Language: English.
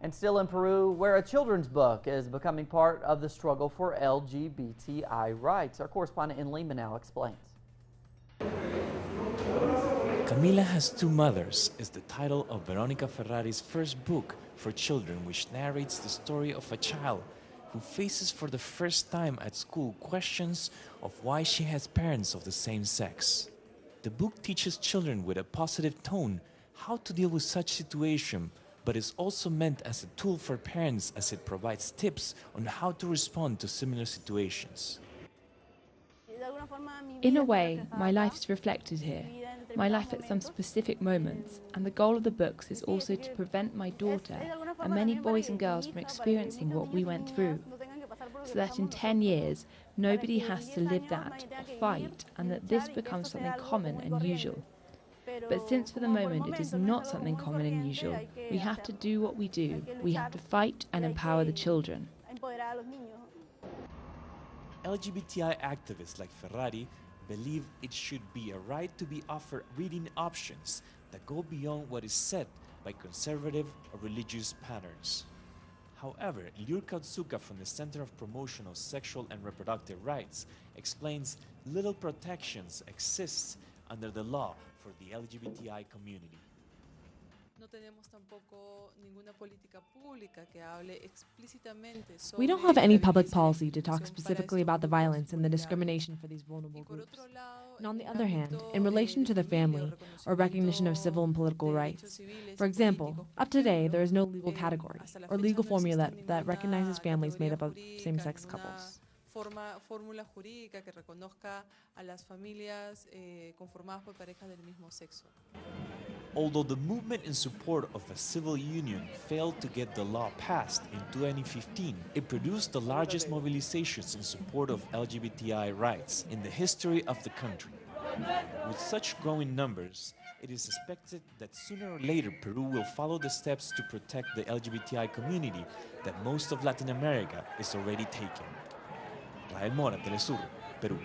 And still in Peru, where a children's book is becoming part of the struggle for LGBTI rights. Our correspondent in Lima now explains. Camila Has Two Mothers is the title of Veronica Ferrari's first book for children, which narrates the story of a child who faces for the first time at school questions of why she has parents of the same sex. The book teaches children with a positive tone how to deal with such situation, but is also meant as a tool for parents as it provides tips on how to respond to similar situations. In a way, my life is reflected here, my life at some specific moments, and the goal of the books is also to prevent my daughter and many boys and girls from experiencing what we went through, so that in 10 years, nobody has to live that or fight, and that this becomes something common and usual. But since for the moment it is not something common and usual, we have to do what we do. We have to fight and empower the children. LGBTI activists like Ferrari believe it should be a right to be offered reading options that go beyond what is said by conservative or religious patterns. However, Liurka Otsuka from the Center of Promotion of Sexual and Reproductive Rights explains little protections exist under the law for the LGBTI community. We don't have any public policy to talk specifically about the violence and the discrimination for these vulnerable groups. And on the other hand, in relation to the family or recognition of civil and political rights, for example, up to today there is no legal category or legal formula that recognizes families made up of same-sex couples. Fórmula jurídica que reconozca a las familias conformadas por parejas del mismo sexo. Although the movement in support of a civil union failed to get the law passed in 2015, it produced the largest mobilizations in support of LGBTI rights in the history of the country. With such growing numbers, it is expected that sooner or later Peru will follow the steps to protect the LGBTI community that most of Latin America is already taking. Rael Mora, Telesur, Peru.